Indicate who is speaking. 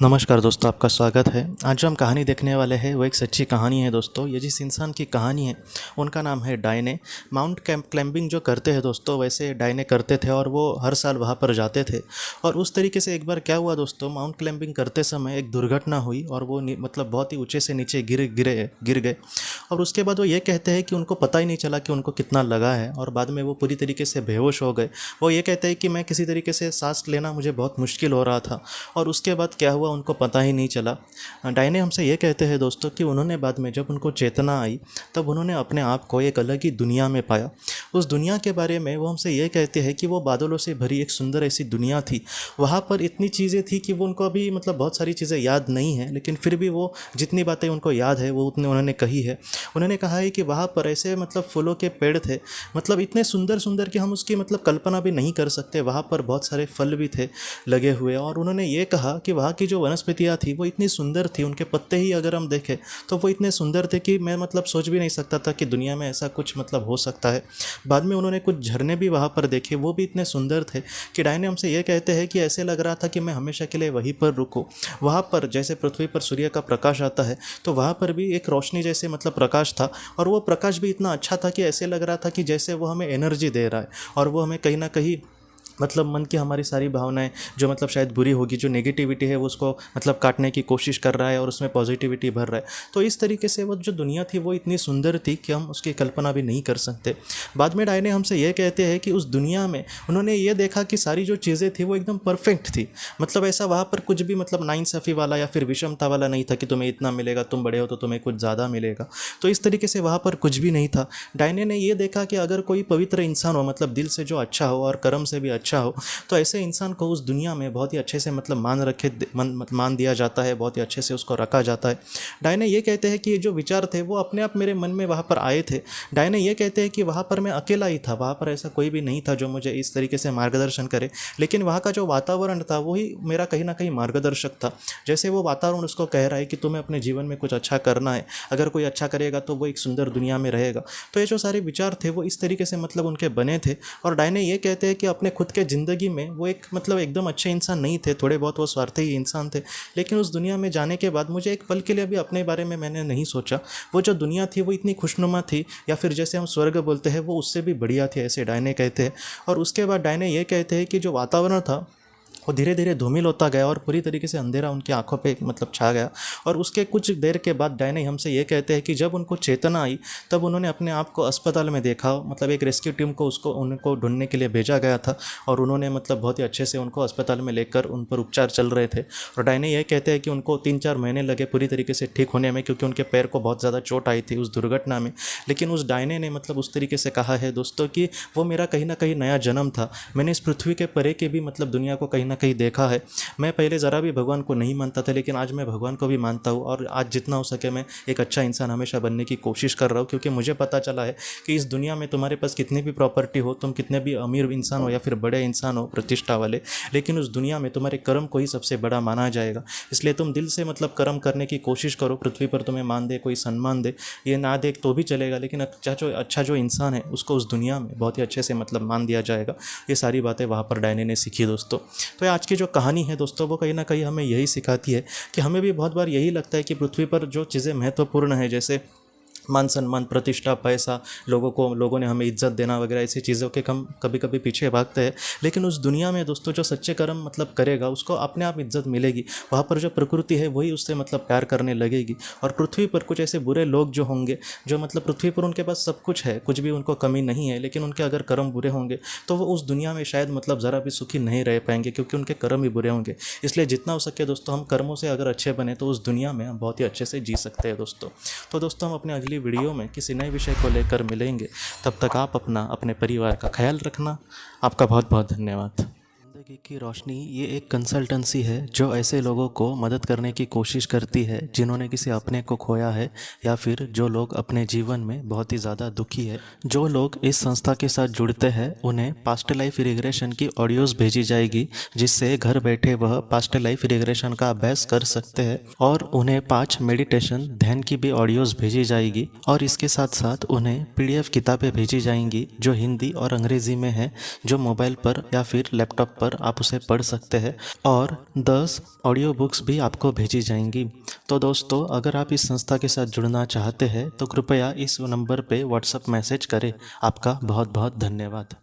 Speaker 1: नमस्कार दोस्तों, आपका स्वागत है। आज जो हम कहानी देखने वाले हैं वो एक सच्ची कहानी है दोस्तों। ये जिस इंसान की कहानी है उनका नाम है डायने। माउंट क्लाइंबिंग जो करते हैं दोस्तों, वैसे डायने करते थे और वो हर साल वहाँ पर जाते थे। और उस तरीके से एक बार क्या हुआ दोस्तों, माउंट क्लाइंबिंग करते समय एक दुर्घटना हुई और वो मतलब बहुत ही ऊँचे से नीचे गिर गए। और उसके बाद वो ये कहते हैं कि उनको पता ही नहीं चला कि उनको कितना लगा है और बाद में वो पूरी तरीके से बेहोश हो गए। वो ये कहते हैं कि मैं किसी तरीके से सांस लेना मुझे बहुत मुश्किल हो रहा था और उसके बाद क्या हुआ उनको पता ही नहीं चला। डायने हमसे ये कहते हैं दोस्तों कि उन्होंने बाद में जब उनको चेतना आई तब उन्होंने अपने आप को एक अलग ही दुनिया में पाया। उस दुनिया के बारे में वो हमसे ये कहते हैं कि वो बादलों से भरी एक सुंदर ऐसी दुनिया थी। वहाँ पर इतनी चीज़ें थी कि वो उनको अभी मतलब बहुत सारी चीज़ें याद नहीं है, लेकिन फिर भी वो जितनी बातें उनको याद है वो उतने उन्होंने कही है। उन्होंने कहा है कि वहाँ पर ऐसे मतलब फूलों के पेड़ थे, मतलब इतने सुंदर सुंदर कि हम उसकी मतलब कल्पना भी नहीं कर सकते। वहाँ पर बहुत सारे फल भी थे लगे हुए और उन्होंने ये कहा कि वहाँ की जो वनस्पतियाँ थी वो इतनी सुंदर थी, उनके पत्ते ही अगर हम देखें तो वो इतने सुंदर थे कि मैं मतलब सोच भी नहीं सकता था कि दुनिया में ऐसा कुछ मतलब हो सकता है। बाद में उन्होंने कुछ झरने भी वहाँ पर देखे, वो भी इतने सुंदर थे कि डायने हमसे ये कहते हैं कि ऐसे लग रहा था कि मैं हमेशा के लिए वहीं पर रुकूँ। वहाँ पर जैसे पृथ्वी पर सूर्य का प्रकाश आता है तो वहाँ पर भी एक रोशनी जैसे मतलब प्रकाश था और वो प्रकाश भी इतना अच्छा था कि ऐसे लग रहा था कि जैसे वो हमें एनर्जी दे रहा है और वो हमें कहीं ना कहीं मतलब मन की हमारी सारी भावनाएं जो मतलब शायद बुरी होगी, जो नेगेटिविटी है वो उसको मतलब काटने की कोशिश कर रहा है और उसमें पॉजिटिविटी भर रहा है। तो इस तरीके से वो जो दुनिया थी वो इतनी सुंदर थी कि हम उसकी कल्पना भी नहीं कर सकते। बाद में डायने हमसे ये कहते हैं कि उस दुनिया में उन्होंने ये देखा कि सारी जो चीज़ें थी वो एकदम परफेक्ट थी। मतलब ऐसा वहाँ पर कुछ भी मतलब नाइंसाफ़ी वाला या फिर विषमता वाला नहीं था कि तुम्हें इतना मिलेगा, तुम बड़े हो तो तुम्हें कुछ ज़्यादा मिलेगा। तो इस तरीके से वहाँ पर कुछ भी नहीं था। डायने ने ये देखा कि अगर कोई पवित्र इंसान हो, मतलब दिल से जो अच्छा हो और कर्म से भी अच्छा हो, तो ऐसे इंसान को उस दुनिया में बहुत ही अच्छे से मतलब मान दिया जाता है, बहुत ही अच्छे से उसको रखा जाता है। डायने ये कहते हैं कि ये जो विचार थे वो अपने आप मेरे मन में वहाँ पर आए थे। डायने ये कहते हैं कि वहाँ पर मैं अकेला ही था, वहाँ पर ऐसा कोई भी नहीं था जो मुझे इस तरीके से मार्गदर्शन करे, लेकिन वहाँ का जो वातावरण था वही मेरा कहीं ना कहीं मार्गदर्शक था। जैसे वो वातावरण उसको कह रहा है कि तुम्हें अपने जीवन में कुछ अच्छा करना है, अगर कोई अच्छा करेगा तो वो एक सुंदर दुनिया में रहेगा। तो ये जो सारे विचार थे वो इस तरीके से मतलब उनके बने थे। और डायने ये कहते हैं कि अपने खुद के ज़िंदगी में वो एक मतलब एकदम अच्छे इंसान नहीं थे, थोड़े बहुत वो स्वार्थी ही इंसान थे। लेकिन उस दुनिया में जाने के बाद मुझे एक पल के लिए भी अपने बारे में मैंने नहीं सोचा। वो जो दुनिया थी वो इतनी खुशनुमा थी, या फिर जैसे हम स्वर्ग बोलते हैं वो उससे भी बढ़िया थी, ऐसे डायने कहते हैं। और उसके बाद डायने ये कहते हैं कि जो वातावरण था वो धीरे धीरे धूमिल होता गया और पूरी तरीके से अंधेरा उनकी आंखों पे मतलब छा गया। और उसके कुछ देर के बाद डायने हमसे ये कहते हैं कि जब उनको चेतना आई तब उन्होंने अपने आप को अस्पताल में देखा, मतलब एक रेस्क्यू टीम को उनको ढूंढने के लिए भेजा गया था और उन्होंने मतलब बहुत ही अच्छे से उनको अस्पताल में लेकर उन पर उपचार चल रहे थे। और डायने ये कहते हैं कि उनको 3-4 महीने लगे पूरी तरीके से ठीक होने में, क्योंकि उनके पैर को बहुत ज़्यादा चोट आई थी उस दुर्घटना में। लेकिन उस डायने ने मतलब उस तरीके से कहा है दोस्तों कि वो मेरा कहीं ना कहीं नया जन्म था। मैंने इस पृथ्वी के परे के भी मतलब दुनिया को कहीं ना कहीं देखा है। मैं पहले ज़रा भी भगवान को नहीं मानता था, लेकिन आज मैं भगवान को भी मानता हूँ और आज जितना हो सके मैं एक अच्छा इंसान हमेशा बनने की कोशिश कर रहा हूँ, क्योंकि मुझे पता चला है कि इस दुनिया में तुम्हारे पास कितनी भी प्रॉपर्टी हो, तुम कितने भी अमीर इंसान हो या फिर बड़े इंसान हो प्रतिष्ठा वाले, लेकिन उस दुनिया में तुम्हारे कर्म को ही सबसे बड़ा माना जाएगा। इसलिए तुम दिल से मतलब कर्म करने की कोशिश करो। पृथ्वी पर तुम्हें मान दे, कोई सम्मान दे, ये ना दे तो भी चलेगा, लेकिन अच्छा जो इंसान है उसको उस दुनिया में बहुत ही अच्छे से मतलब मान दिया जाएगा। ये सारी बातें वहाँ पर डायने ने सीखी दोस्तों। तो आज की जो कहानी है दोस्तों वो कहीं ना कहीं हमें यही सिखाती है कि हमें भी बहुत बार यही लगता है कि पृथ्वी पर जो चीज़ें महत्वपूर्ण है, जैसे मान सम्मान, प्रतिष्ठा, पैसा, लोगों ने हमें इज्जत देना वगैरह, ऐसी चीज़ों के हम कभी कभी पीछे भागते हैं। लेकिन उस दुनिया में दोस्तों जो सच्चे कर्म मतलब करेगा उसको अपने आप इज्जत मिलेगी। वहाँ पर जो प्रकृति है वही उससे मतलब प्यार करने लगेगी। और पृथ्वी पर कुछ ऐसे बुरे लोग जो होंगे, जो मतलब पृथ्वी पर उनके पास सब कुछ है, कुछ भी उनको कमी नहीं है, लेकिन उनके अगर कर्म बुरे होंगे तो वो उस दुनिया में शायद मतलब ज़रा भी सुखी नहीं रह पाएंगे, क्योंकि उनके कर्म ही बुरे होंगे। इसलिए जितना हो सके दोस्तों हम कर्मों से अगर अच्छे बने तो उस दुनिया में हम बहुत ही अच्छे से जी सकते हैं दोस्तों। तो दोस्तों हम अपने अगली वीडियो में किसी नए विषय को लेकर मिलेंगे। तब तक आप अपने परिवार का ख्याल रखना। आपका बहुत बहुत धन्यवाद। ज़िंदगी की रोशनी ये एक कंसल्टेंसी है जो ऐसे लोगों को मदद करने की कोशिश करती है जिन्होंने किसी अपने को खोया है, या फिर जो लोग अपने जीवन में बहुत ही ज़्यादा दुखी है। जो लोग इस संस्था के साथ जुड़ते हैं उन्हें पास्ट लाइफ रिग्रेशन की ऑडियोज़ भेजी जाएगी, जिससे घर बैठे वह पास्ट लाइफ रिग्रेशन का अभ्यास कर सकते हैं। और उन्हें 5 मेडिटेशन ध्यान की भी ऑडियोज़ भेजी जाएगी। और इसके साथ साथ उन्हें PDF किताबें भेजी जाएंगी जो हिंदी और अंग्रेज़ी में है, जो मोबाइल पर या फिर लैपटॉप पर पर आप उसे पढ़ सकते हैं और 10 ऑडियो बुक्स भी आपको भेजी जाएंगी। तो दोस्तों, अगर आप इस संस्था के साथ जुड़ना चाहते हैं तो कृपया इस नंबर पे व्हाट्सएप मैसेज करें। आपका बहुत बहुत धन्यवाद।